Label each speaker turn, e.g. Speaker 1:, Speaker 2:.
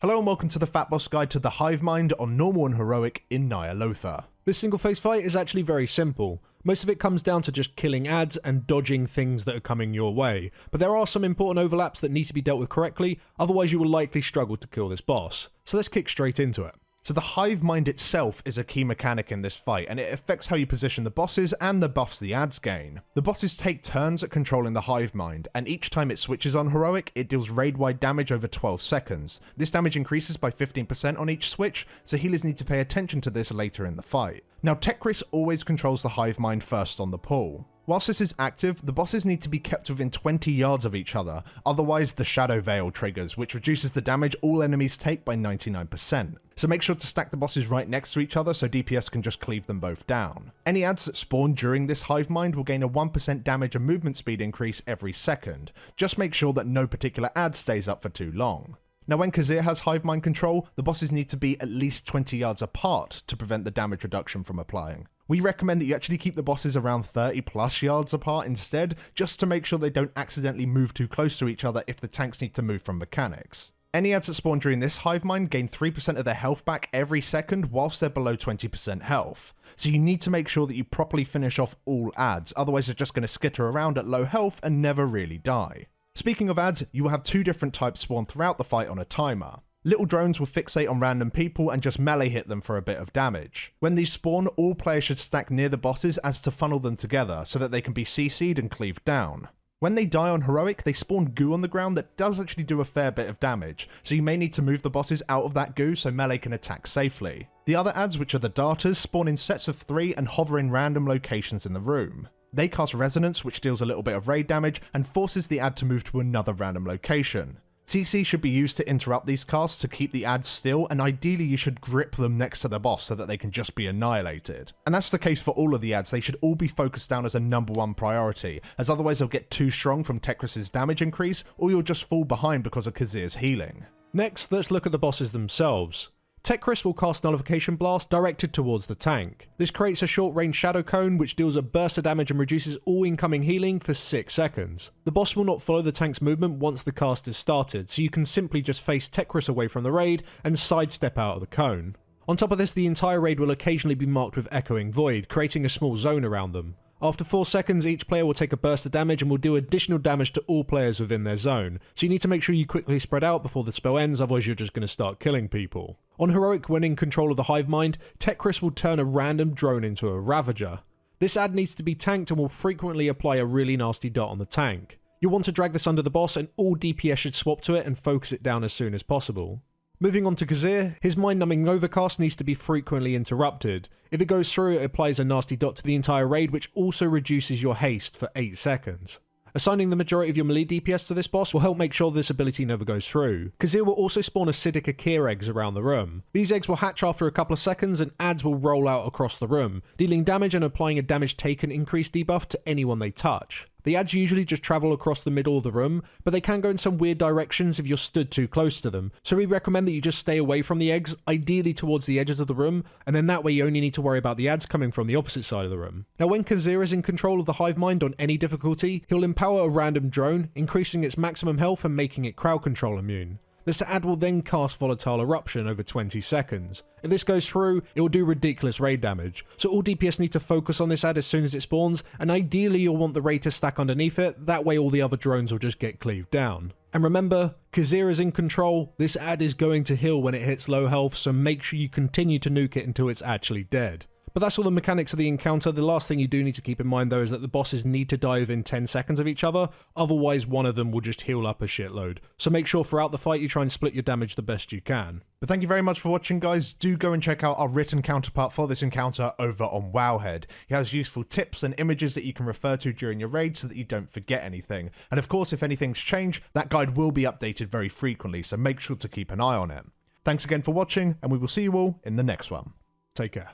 Speaker 1: Hello and welcome to the Fat Boss Guide to the Hive Mind on Normal and Heroic in Ny'alotha.
Speaker 2: This single phase fight is actually very simple. Most of it comes down to just killing adds and dodging things that are coming your way, but there are some important overlaps that need to be dealt with correctly, otherwise you will likely struggle to kill this boss. So let's kick straight into it.
Speaker 1: So the Hive Mind itself is a key mechanic in this fight, and it affects how you position the bosses and the buffs the adds gain. The bosses take turns at controlling the Hive Mind, and each time it switches on Heroic, it deals raid-wide damage over 12 seconds. This damage increases by 15% on each switch, so healers need to pay attention to this later in the fight. Now Tekris always controls the Hive Mind first on the pull. Whilst this is active, the bosses need to be kept within 20 yards of each other, otherwise the Shadow Veil triggers, which reduces the damage all enemies take by 99%. So make sure to stack the bosses right next to each other so DPS can just cleave them both down. Any adds that spawn during this Hive Mind will gain a 1% damage and movement speed increase every second. Just make sure that no particular add stays up for too long. Now when Khazir has Hive Mind control, the bosses need to be at least 20 yards apart to prevent the damage reduction from applying. We recommend that you actually keep the bosses around 30 plus yards apart instead, just to make sure they don't accidentally move too close to each other if the tanks need to move from mechanics. Any adds that spawn during this Hive Mind gain 3% of their health back every second whilst they're below 20% health. So you need to make sure that you properly finish off all adds, otherwise they're just going to skitter around at low health and never really die. Speaking of adds, you will have two different types spawn throughout the fight on a timer. Little drones will fixate on random people and just melee hit them for a bit of damage. When these spawn, all players should stack near the bosses as to funnel them together so that they can be CC'd and cleaved down. When they die on Heroic, they spawn goo on the ground that does actually do a fair bit of damage, so you may need to move the bosses out of that goo so melee can attack safely. The other adds, which are the darters, spawn in sets of 3 and hover in random locations in the room. They cast Resonance, which deals a little bit of raid damage and forces the add to move to another random location. CC should be used to interrupt these casts to keep the adds still, and ideally you should grip them next to the boss so that they can just be annihilated. And that's the case for all of the adds. They should all be focused down as a #1 priority, as otherwise they'll get too strong from Tekris' damage increase, or you'll just fall behind because of Khazir's healing.
Speaker 2: Next, let's look at the bosses themselves. Tekris will cast Nullification Blast directed towards the tank. This creates a short-range Shadow Cone which deals a burst of damage and reduces all incoming healing for 6 seconds. The boss will not follow the tank's movement once the cast is started, so you can simply just face Tekris away from the raid and sidestep out of the cone. On top of this, the entire raid will occasionally be marked with Echoing Void, creating a small zone around them. After 4 seconds, each player will take a burst of damage and will do additional damage to all players within their zone, so you need to make sure you quickly spread out before the spell ends, otherwise you're just going to start killing people. On Heroic, when in control of the Hive Mind, Tekris will turn a random drone into a Ravager. This ad needs to be tanked and will frequently apply a really nasty dot on the tank. You'll want to drag this under the boss and all DPS should swap to it and focus it down as soon as possible. Moving on to Khazir, his mind-numbing overcast needs to be frequently interrupted. If it goes through, it applies a nasty dot to the entire raid, which also reduces your haste for 8 seconds. Assigning the majority of your melee DPS to this boss will help make sure this ability never goes through. Khazir will also spawn acidic Akir eggs around the room. These eggs will hatch after a couple of seconds and adds will roll out across the room, dealing damage and applying a damage taken increase debuff to anyone they touch. The adds usually just travel across the middle of the room, but they can go in some weird directions if you're stood too close to them, so we recommend that you just stay away from the eggs, ideally towards the edges of the room, and then that way you only need to worry about the adds coming from the opposite side of the room. Now when Khazir is in control of the Hive Mind on any difficulty, he'll empower a random drone, increasing its maximum health and making it crowd control immune. This ad will then cast Volatile Eruption over 20 seconds. If this goes through, it will do ridiculous raid damage, so all DPS need to focus on this ad as soon as it spawns, and ideally you'll want the raid to stack underneath it, that way all the other drones will just get cleaved down. And remember, Khazir is in control, this ad is going to heal when it hits low health, so make sure you continue to nuke it until it's actually dead. But that's all the mechanics of the encounter. The last thing you do need to keep in mind though is that the bosses need to die within 10 seconds of each other, otherwise one of them will just heal up a shitload. So make sure throughout the fight you try and split your damage the best you can.
Speaker 1: But thank you very much for watching guys. Do go and check out our written counterpart for this encounter over on Wowhead. He has useful tips and images that you can refer to during your raid so that you don't forget anything. And of course if anything's changed, that guide will be updated very frequently, so make sure to keep an eye on it. Thanks again for watching and we will see you all in the next one.
Speaker 2: Take care.